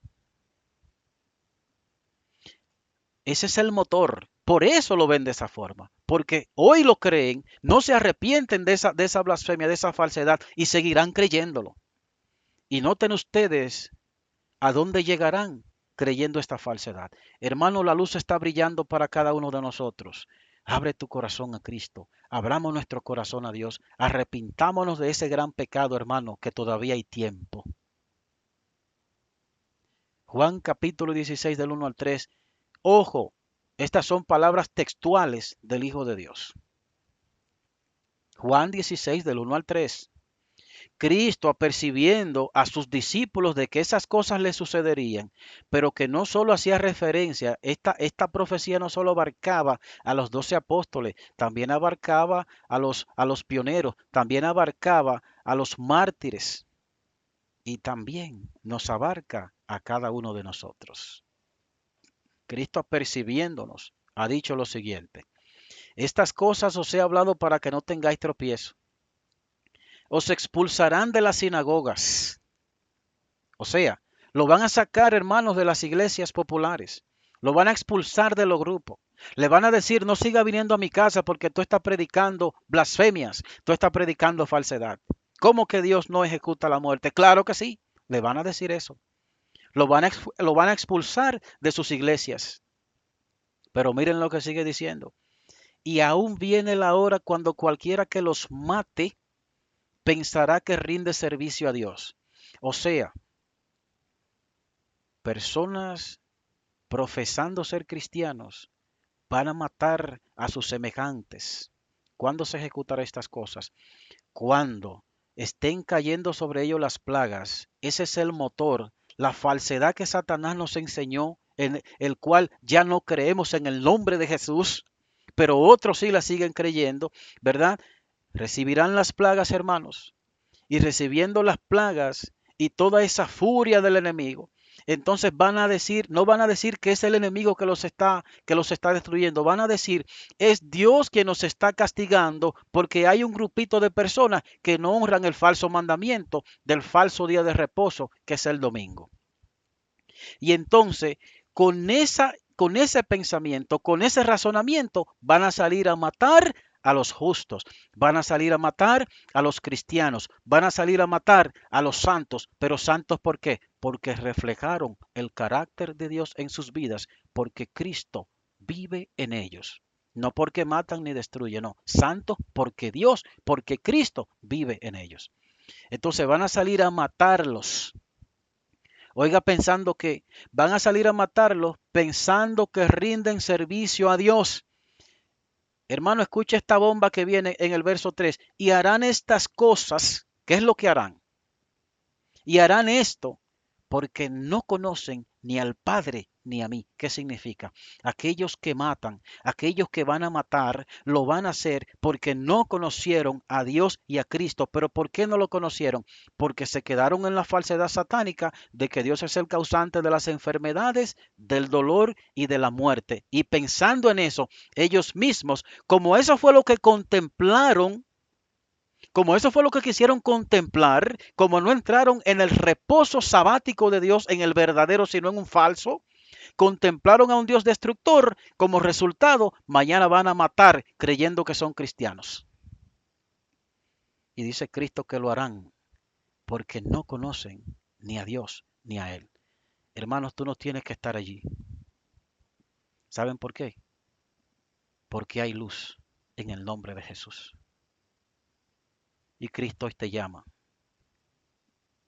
Ese es el motor. Por eso lo ven de esa forma. Porque hoy lo creen, no se arrepienten de esa blasfemia, de esa falsedad y seguirán creyéndolo. Y noten ustedes a dónde llegarán creyendo esta falsedad. Hermano, la luz está brillando para cada uno de nosotros. Abre tu corazón a Cristo. Abramos nuestro corazón a Dios. Arrepintámonos de ese gran pecado, hermano, que todavía hay tiempo. Juan capítulo 16 del 1 al 3. Ojo, estas son palabras textuales del Hijo de Dios. Juan 16 del 1 al 3. Cristo, apercibiendo a sus discípulos de que esas cosas le sucederían, pero que no solo hacía referencia, esta profecía no solo abarcaba a los 12 apóstoles, también abarcaba a los pioneros, también abarcaba a los mártires y también nos abarca a cada uno de nosotros. Cristo, apercibiéndonos, ha dicho lo siguiente: estas cosas os he hablado para que no tengáis tropiezo. Os expulsarán de las sinagogas. O sea, lo van a sacar, hermanos, de las iglesias populares. Lo van a expulsar de los grupos. Le van a decir, no siga viniendo a mi casa porque tú estás predicando blasfemias, tú estás predicando falsedad. ¿Cómo que Dios no ejecuta la muerte? Claro que sí, le van a decir eso. Lo van a expulsar de sus iglesias. Pero miren lo que sigue diciendo. Y aún viene la hora cuando cualquiera que los mate pensará que rinde servicio a Dios. O sea, personas profesando ser cristianos van a matar a sus semejantes. ¿Cuándo se ejecutarán estas cosas? Cuando estén cayendo sobre ellos las plagas. Ese es el motor, la falsedad que Satanás nos enseñó, en el cual ya no creemos en el nombre de Jesús, pero otros sí la siguen creyendo, ¿verdad? Recibirán las plagas, hermanos, y recibiendo las plagas y toda esa furia del enemigo, entonces van a decir, no van a decir que es el enemigo que los está destruyendo, van a decir, es Dios quien nos está castigando porque hay un grupito de personas que no honran el falso mandamiento del falso día de reposo, que es el domingo. Y entonces, con ese pensamiento, con ese razonamiento, van a salir a matar a los justos, van a salir a matar a los cristianos, van a salir a matar a los santos. Pero santos, ¿por qué? Porque reflejaron el carácter de Dios en sus vidas, porque Cristo vive en ellos. No porque matan ni destruyen, no. Santos porque Dios, porque Cristo vive en ellos. Entonces van a salir a matarlos. Oiga, pensando que van a salir a matarlos, pensando que rinden servicio a Dios. Hermano, escucha esta bomba que viene en el verso 3. Y harán estas cosas. ¿Qué es lo que harán? Y harán esto porque no conocen ni al Padre ni a mí. ¿Qué significa? Aquellos que matan, aquellos que van a matar, lo van a hacer porque no conocieron a Dios y a Cristo. ¿Pero por qué no lo conocieron? Porque se quedaron en la falsedad satánica de que Dios es el causante de las enfermedades, del dolor y de la muerte. Y pensando en eso, ellos mismos, como eso fue lo que contemplaron, como eso fue lo que quisieron contemplar, como no entraron en el reposo sabático de Dios, en el verdadero, sino en un falso, contemplaron a un Dios destructor, como resultado, mañana van a matar creyendo que son cristianos. Y dice Cristo que lo harán porque no conocen ni a Dios ni a Él. Hermanos, tú no tienes que estar allí. ¿Saben por qué? Porque hay luz en el nombre de Jesús. Y Cristo hoy te llama.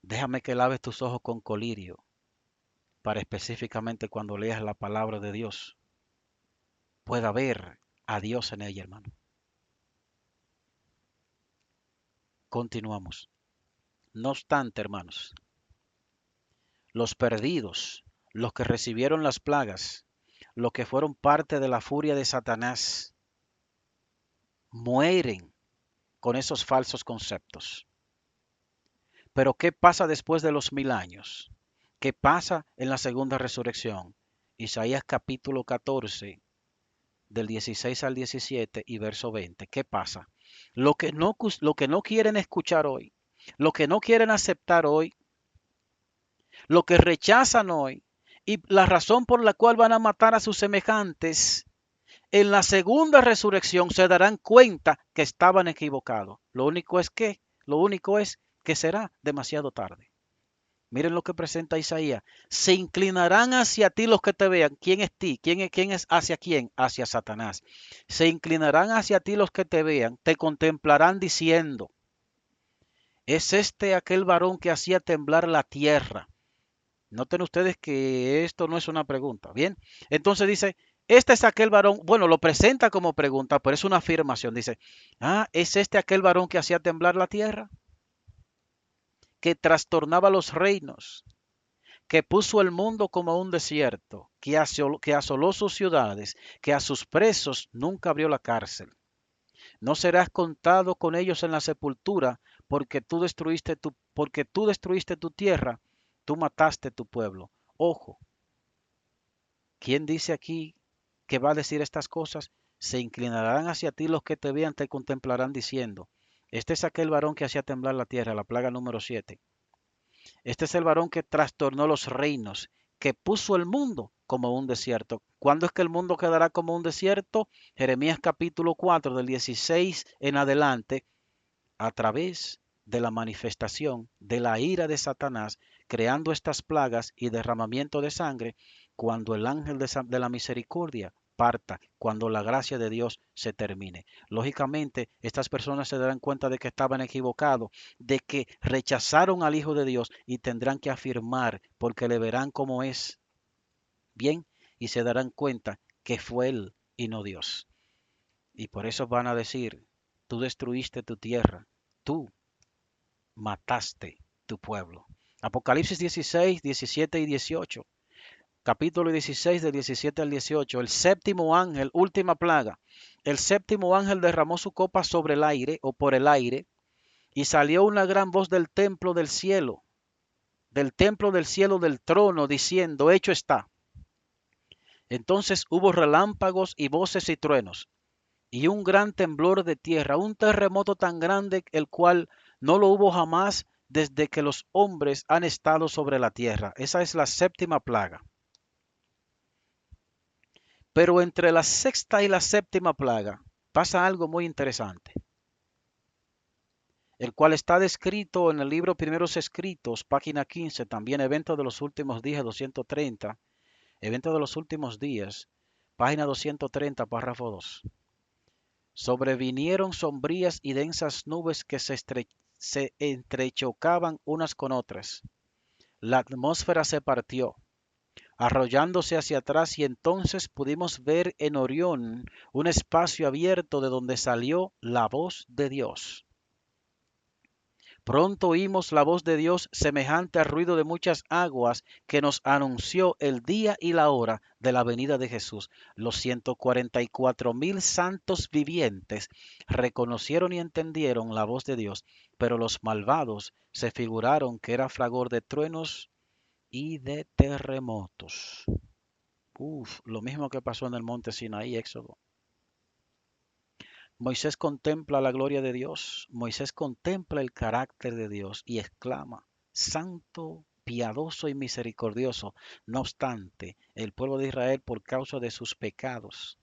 Déjame que laves tus ojos con colirio para específicamente cuando leas la palabra de Dios, pueda ver a Dios en ella, hermano. Continuamos. No obstante, hermanos, los perdidos, los que recibieron las plagas, los que fueron parte de la furia de Satanás, mueren con esos falsos conceptos. Pero ¿qué pasa después de los 1000 años? ¿Qué pasa en la segunda resurrección? Isaías capítulo 14, del 16 al 17 y verso 20. ¿Qué pasa? Lo que no quieren escuchar hoy, lo que no quieren aceptar hoy, lo que rechazan hoy y la razón por la cual van a matar a sus semejantes, en la segunda resurrección se darán cuenta que estaban equivocados. Lo único es que será demasiado tarde. Miren lo que presenta Isaías. Se inclinarán hacia ti los que te vean. ¿Quién es ti? ¿Quién es hacia quién? Hacia Satanás. Se inclinarán hacia ti los que te vean. Te contemplarán diciendo, ¿es este aquel varón que hacía temblar la tierra? Noten ustedes que esto no es una pregunta. Bien, entonces dice, este es aquel varón, bueno, lo presenta como pregunta, pero es una afirmación. Dice, ¿es este aquel varón que hacía temblar la tierra? Que trastornaba los reinos, que puso el mundo como un desierto, que asoló sus ciudades, que a sus presos nunca abrió la cárcel. No serás contado con ellos en la sepultura, porque tú destruiste tu tierra, tú mataste tu pueblo. Ojo, ¿quién dice aquí que va a decir estas cosas? Se inclinarán hacia ti los que te vean, te contemplarán diciendo, este es aquel varón que hacía temblar la tierra, la plaga número 7. Este es el varón que trastornó los reinos, que puso el mundo como un desierto. ¿Cuándo es que el mundo quedará como un desierto? Jeremías capítulo 4 del 16 en adelante, a través de la manifestación de la ira de Satanás, creando estas plagas y derramamiento de sangre, cuando el ángel de la misericordia parta, cuando la gracia de Dios se termine. Lógicamente, estas personas se darán cuenta de que estaban equivocados, de que rechazaron al Hijo de Dios y tendrán que afirmar, porque le verán como es, bien, y se darán cuenta que fue Él y no Dios. Y por eso van a decir, tú destruiste tu tierra, tú mataste tu pueblo. Apocalipsis 16, 17 y 18. Capítulo 16 del 17 al 18. El séptimo ángel, última plaga. El séptimo ángel derramó su copa sobre el aire o por el aire y salió una gran voz del templo del cielo del trono, diciendo, hecho está. Entonces hubo relámpagos y voces y truenos y un gran temblor de tierra, un terremoto tan grande el cual no lo hubo jamás desde que los hombres han estado sobre la tierra. Esa es la séptima plaga. Pero entre la sexta y la séptima plaga pasa algo muy interesante, el cual está descrito en el libro Primeros Escritos, página 15, también Eventos de los Últimos Días 230, Eventos de los Últimos Días, página 230, párrafo 2. Sobrevinieron sombrías y densas nubes que se entrechocaban unas con otras. La atmósfera se partió, arrollándose hacia atrás, y entonces pudimos ver en Orión un espacio abierto de donde salió la voz de Dios. Pronto oímos la voz de Dios semejante al ruido de muchas aguas que nos anunció el día y la hora de la venida de Jesús. Los 144,000 santos vivientes reconocieron y entendieron la voz de Dios, pero los malvados se figuraron que era fragor de truenos y de terremotos. Lo mismo que pasó en el monte Sinaí, Éxodo. Moisés contempla la gloria de Dios, Moisés contempla el carácter de Dios y exclama, Santo, piadoso y misericordioso. No obstante, el pueblo de Israel, por causa de sus pecados,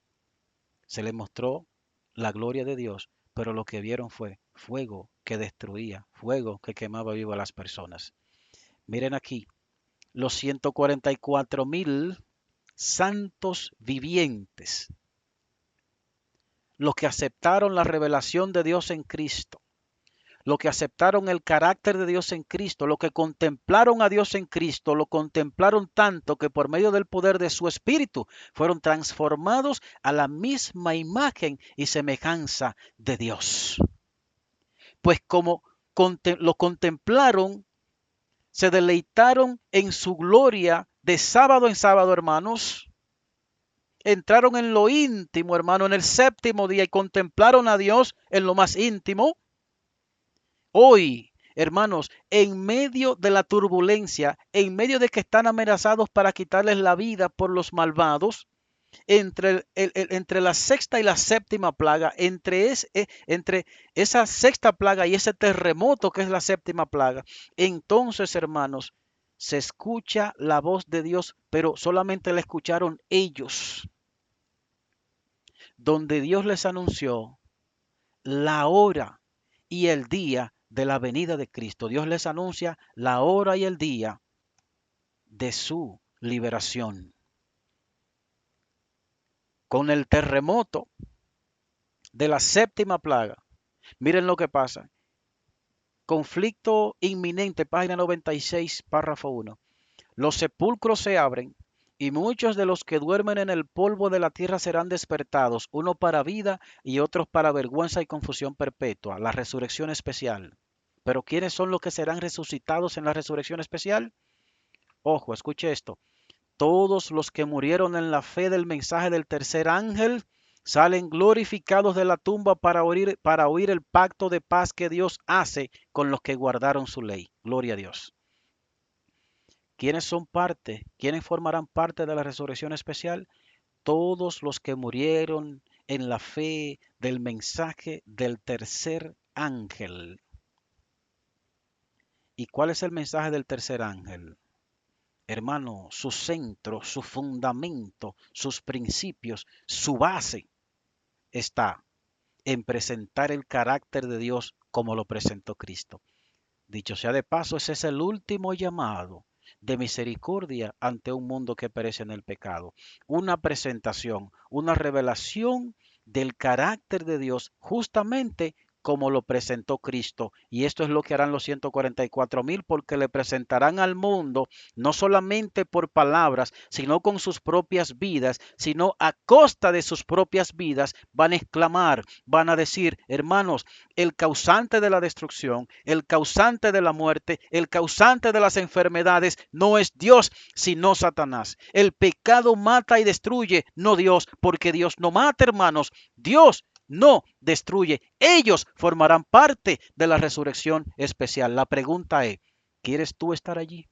se le mostró la gloria de Dios, pero lo que vieron fue fuego que destruía, fuego que quemaba vivo a las personas. Miren aquí, los 144,000 santos vivientes, los que aceptaron la revelación de Dios en Cristo, los que aceptaron el carácter de Dios en Cristo, los que contemplaron a Dios en Cristo, lo contemplaron tanto que por medio del poder de su Espíritu fueron transformados a la misma imagen y semejanza de Dios. Pues como lo contemplaron, se deleitaron en su gloria de sábado en sábado, hermanos. Entraron en lo íntimo, hermano, en el séptimo día y contemplaron a Dios en lo más íntimo. Hoy, hermanos, en medio de la turbulencia, en medio de que están amenazados para quitarles la vida por los malvados, entre la sexta y la séptima plaga, entre esa sexta plaga y ese terremoto que es la séptima plaga, entonces, hermanos, se escucha la voz de Dios, pero solamente la escucharon ellos, donde Dios les anunció la hora y el día de la venida de Cristo. Dios les anuncia la hora y el día de su liberación. Con el terremoto de la séptima plaga, miren lo que pasa. Conflicto inminente, página 96, párrafo 1. Los sepulcros se abren y muchos de los que duermen en el polvo de la tierra serán despertados, uno para vida y otros para vergüenza y confusión perpetua, la resurrección especial. Pero ¿quiénes son los que serán resucitados en la resurrección especial? Ojo, escuche esto. Todos los que murieron en la fe del mensaje del tercer ángel salen glorificados de la tumba para oír el pacto de paz que Dios hace con los que guardaron su ley. Gloria a Dios. ¿Quiénes son parte? ¿Quiénes formarán parte de la resurrección especial? Todos los que murieron en la fe del mensaje del tercer ángel. ¿Y cuál es el mensaje del tercer ángel? Hermano, su centro, su fundamento, sus principios, su base está en presentar el carácter de Dios como lo presentó Cristo. Dicho sea de paso, ese es el último llamado de misericordia ante un mundo que perece en el pecado. Una presentación, una revelación del carácter de Dios justamente como lo presentó Cristo. Y esto es lo que harán los 144,000 porque le presentarán al mundo no solamente por palabras, sino con sus propias vidas, sino a costa de sus propias vidas van a exclamar, van a decir, hermanos, el causante de la destrucción, el causante de la muerte, el causante de las enfermedades no es Dios, sino Satanás. El pecado mata y destruye, no Dios, porque Dios no mata, hermanos. Dios no destruye. Ellos formarán parte de la resurrección especial. La pregunta es, ¿quieres tú estar allí?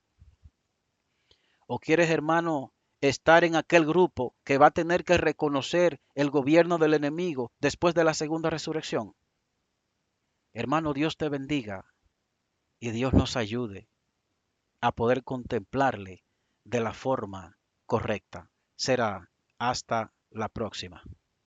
¿O quieres, hermano, estar en aquel grupo que va a tener que reconocer el gobierno del enemigo después de la segunda resurrección? Hermano, Dios te bendiga y Dios nos ayude a poder contemplarle de la forma correcta. Será hasta la próxima.